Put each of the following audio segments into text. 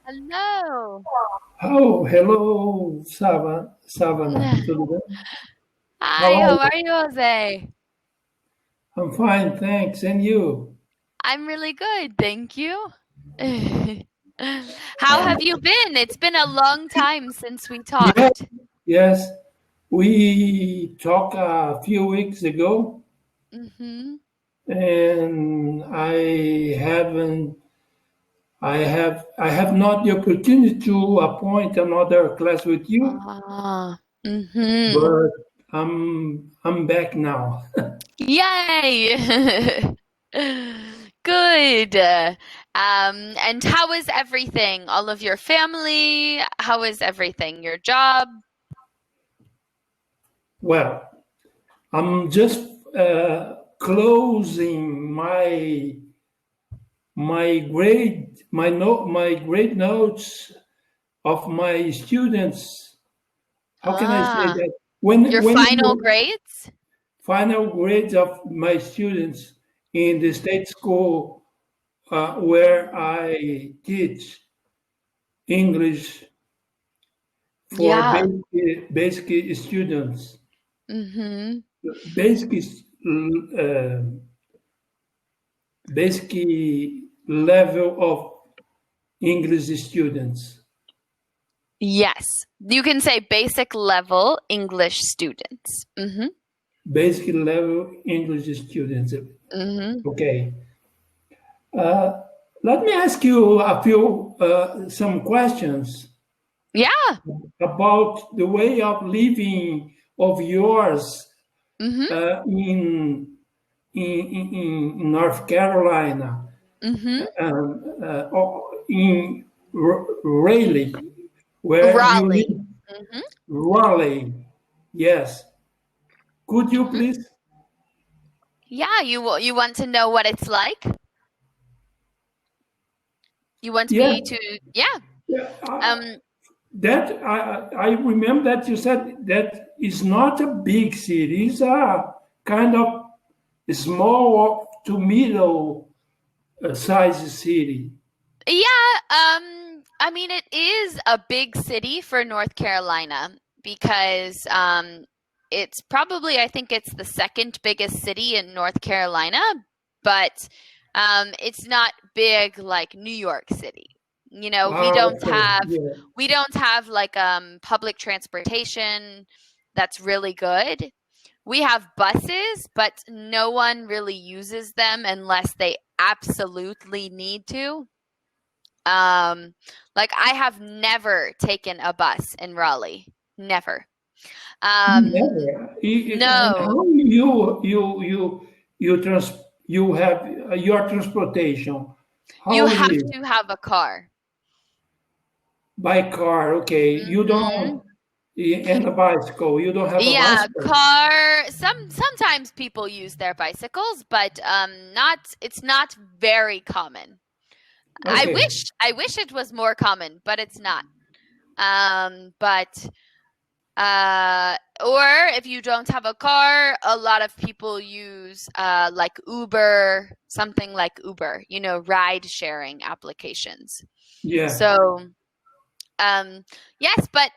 Hello. Oh, hello, Savannah. Tudo bem? How Hi, are how you? are you, Jose? I'm fine, thanks. And you? I'm really good, thank you. How have you been? It's been a long time since we Yes, talked. yes. We talked a few weeks ago, Mm-hmm. and I have not the opportunity to appoint another class with you, Ah, mm-hmm. but I'm back now. Yay! Good. And how is everything? All of your family? How is everything? Your job? Well, I'm just closing my grade notes of my students. How can I say Ah, that? your When final you grades? final grades of my students in the state school where I teach English for Yeah. basic students, Mm-hmm. basic uh, basic level of English students. Yes, you can say basic level English students. Mm-hmm. Basic level English students. Mm-hmm. Okay. Uh, Let me ask you some questions Yeah. about the way of living of yours Mm-hmm. uh, in, in North Carolina, Mm-hmm. or in Raleigh, where you Raleigh. live, Mm-hmm. Raleigh. Yes. Could you Mm-hmm. please? Yeah, you want to know what it's like? You want Yes. me to, yeah. Yeah. Um, That I remember that you said that is not a big city. It's a kind of small to middle size city. yeah, I mean it is a big city for North Carolina because it's probably I think it's the second biggest city in North Carolina, but it's not big like New York City. You know, Okay. Yeah. we don't have like public transportation that's really good. We have buses, but no one really uses them unless they absolutely need to. Um, like I have never taken a bus in Raleigh. Never. Um, Never. And no, how you trans you have your transportation? you How it have is? to have a car. By car? Okay. You Hmm. don't and a bicycle. You don't have a Yeah, bicycle. car. Sometimes people use their bicycles, but not. It's not very common. Okay. I wish it was more common, but it's not. But or if you don't have a car, a lot of people use like Uber, something like Uber, you know, ride sharing applications. Yeah. So, yes, but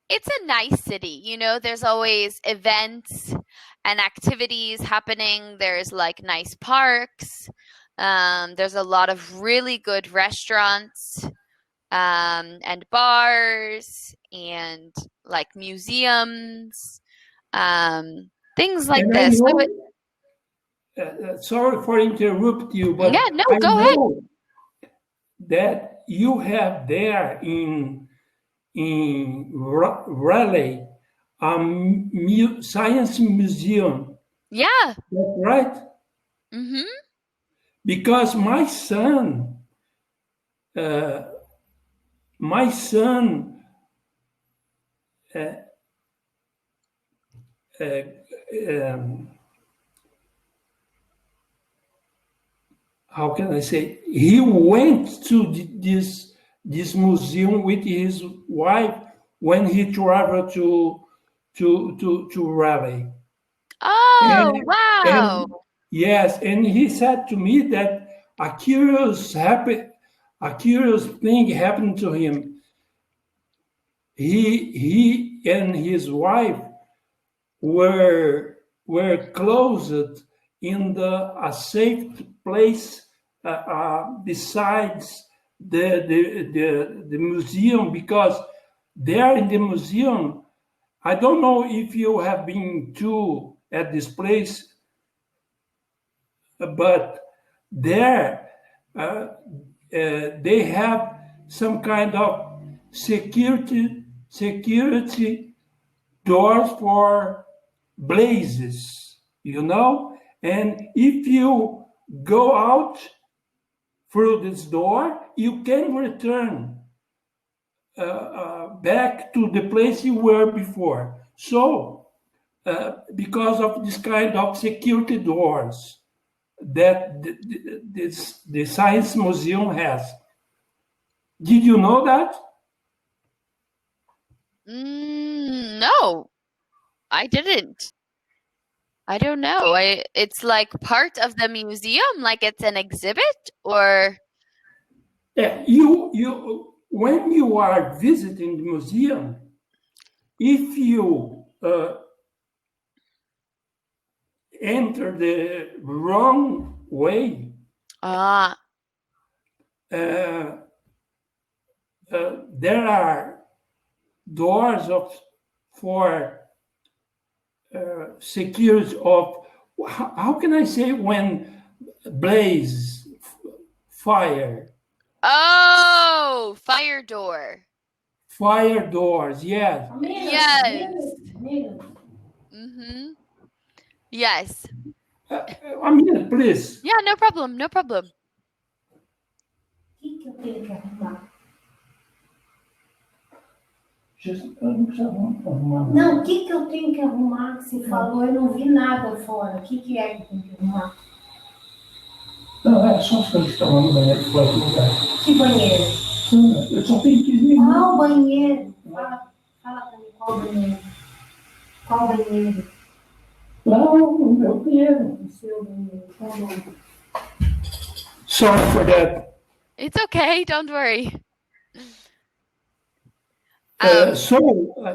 it's a nice city, you know, there's always events and activities happening. There's like nice parks. There's a lot of really good restaurants and bars and like museums, things like And I this. know. Sorry for interrupt you, Yeah, but no, I go ahead. know that you have there in Raleigh a science museum. Yeah. That's right. Mm-hmm. Because uh, my son, uh, uh, um, how can I say? He went to this museum with his wife when he traveled to Raleigh. Oh, And, wow. and yes, and he said to me that a curious happen, a curious thing happened to him. He and his wife were closed in a safe place besides the museum, because there in the museum, I don't know if you have been to at this place, but there they have some kind of security doors for blazes, and if you go out through this door, you can return back to the place you were before. So, because of this kind of security doors that the Science Museum has. Did you know that? No, I didn't. I don't know. It's like part of the museum, like it's an exhibit, or You when you are visiting the museum, if you enter the wrong way, ah, there are doors for security of, how can I say, when blaze fire. Oh, fire door. Fire doors, yes. Yes. Mm-hmm. Yes. A minute, please. Yeah, no problem, no problem. Não, o que eu tenho que arrumar? Que você falou, eu não vi nada fora. O que é que tem que arrumar? Não, é só as coisas que estavam no banheiro que foi outro lugar. Que banheiro? Eu só tenho 15 minutos. Qual banheiro? Fala pra mim, qual banheiro? Qual banheiro? Não, o meu banheiro. O seu banheiro. Qual banheiro? Sorry for that. It's okay, don't worry.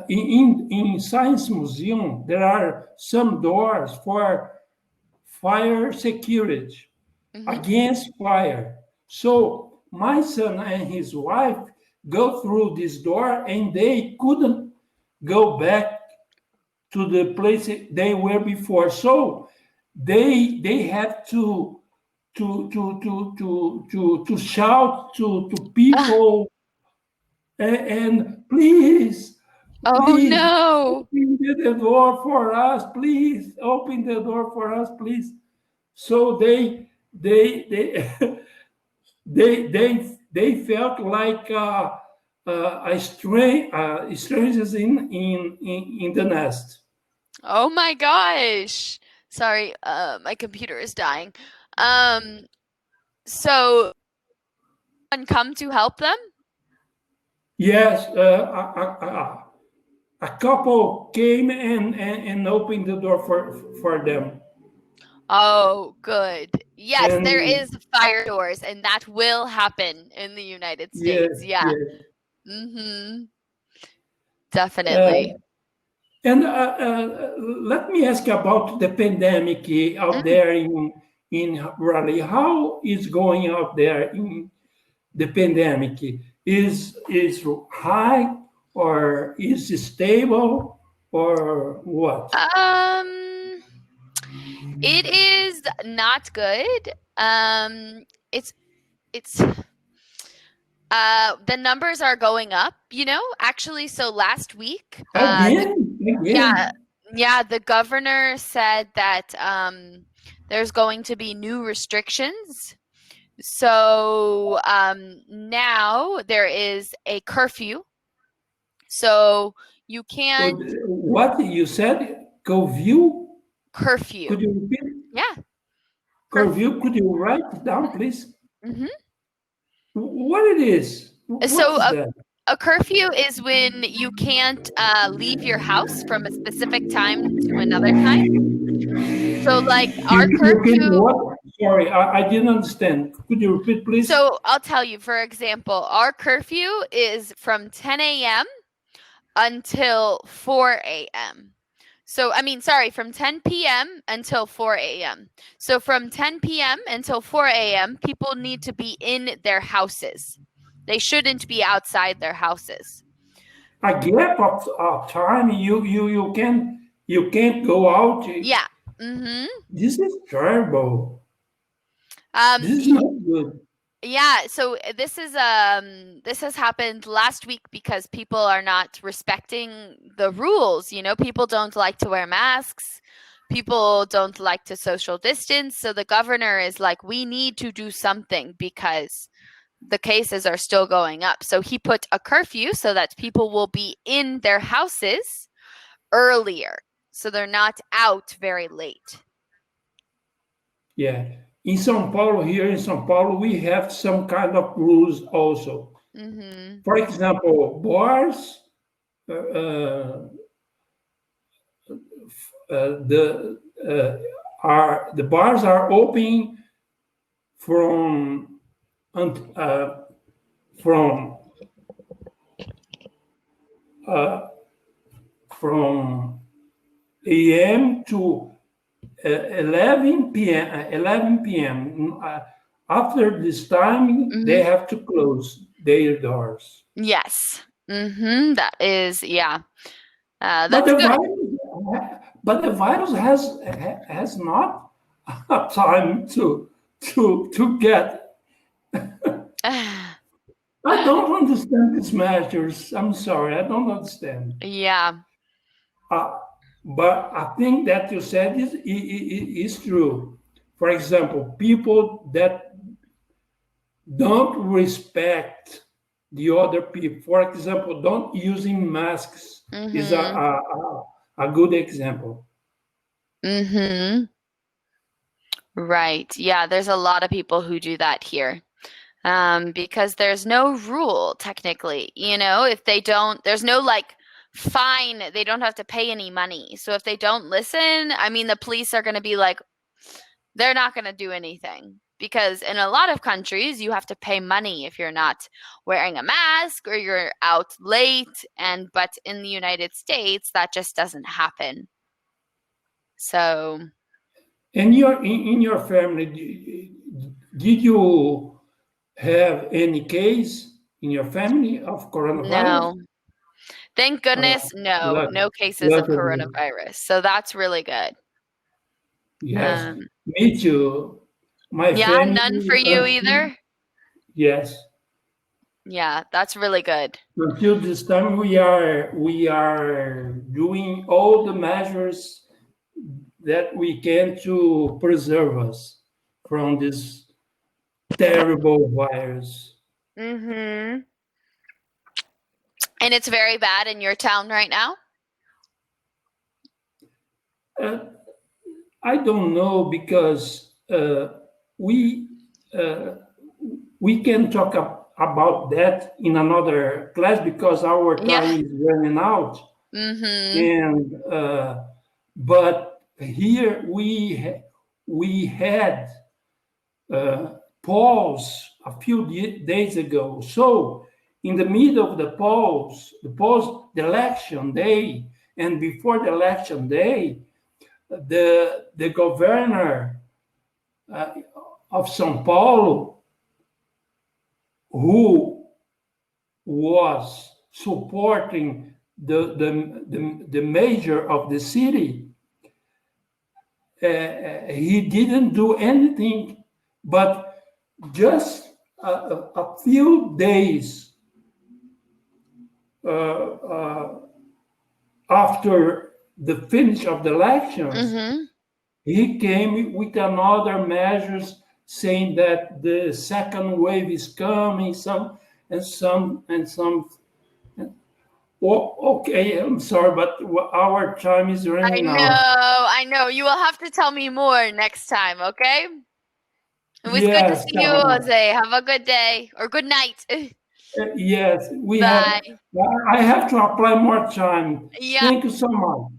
In Science Museum, there are some doors for fire security, against fire. So my son and his wife go through this door, and they couldn't go back to the place they were before. So they had to shout to people. And please, Oh no! open the door for us, please. Open the door for us, please. So they felt like strangers in the nest. Oh my gosh! Sorry, my computer is dying. So, someone come to help them? Yes, a couple came and opened the door for them. Oh, good. Yes, And there is fire doors, and that will happen in the United States. yes, Yeah. yes. Mm-hmm. Definitely. And let me ask about the pandemic out there in Raleigh. How is going out there in the pandemic? Is high, or is it stable, or what? It is not good. It's the numbers are going up, actually. So last week, Again? yeah, the governor said that there's going to be new restrictions. So now there is a curfew. So you can't. What you said? Curfew? Curfew. Could you repeat? Yeah. Curfew. Could you write it down, please? Mm-hmm. What it is? So a curfew is when you can't leave your house from a specific time to another time. So like our curfew. sorry, I didn't understand. Could you repeat, please? So I'll tell you, for example, our curfew is from 10 a.m. until 4 a.m. So, from 10 p.m. until 4 a.m. So from 10 p.m. until 4 a.m., people need to be in their houses. They shouldn't be outside their houses. A gap of time, you can't go out. Yeah. Mm-hmm. This is terrible. This is not good. Yeah, so this has happened last week because people are not respecting the rules. People don't like to wear masks. People don't like to social distance. So the governor is like, we need to do something because the cases are still going up. So he put a curfew so that people will be in their houses earlier. So they're not out very late. Yeah. In São Paulo, here in São Paulo, we have some kind of rules also. Mm-hmm. For example, bars, the bars are open from from a.m. to 11 p.m. 11 p.m. After this time, they have to close their doors. Yes. Mm-hmm. That is, yeah. That's But the good. virus has not time to get. I don't understand these measures. I'm sorry, I don't understand. Yeah. But I think that you said is true. For example, people that don't respect the other people, for example, don't using masks is a good example. Mm-hmm. Right. Yeah, there's a lot of people who do that here. Because there's no rule technically, if they don't, there's no fine, they don't have to pay any money. So if they don't listen, the police are going to be like, they're not going to do anything. Because in a lot of countries, you have to pay money if you're not wearing a mask or you're out late. But in the United States, that just doesn't happen. So. And in your family, did you have any case in your family of coronavirus? No. Thank goodness, no cases of coronavirus. So that's really good. Yes, me too. My family. None for you either? Yes. Yeah, that's really good. Until this time, we are doing all the measures that we can to preserve us from this terrible virus. Mm-hmm. And it's very bad in your town right now? I don't know because we can talk about that in another class because our time is running out. Mm-hmm. And but here we had polls a few days ago. So in the middle of the polls, the election day, and before the election day, the governor of São Paulo, who was supporting the mayor of the city, he didn't do anything, but just a few days after the finish of the elections, he came with another measures saying that the second wave is coming, Oh, okay, I'm sorry, but our time is running out. I know. You will have to tell me more next time, okay? It was good to see you, Jose. Have a good day or good night. Yes, Bye. I have to apply more time. Yeah. Thank you so much.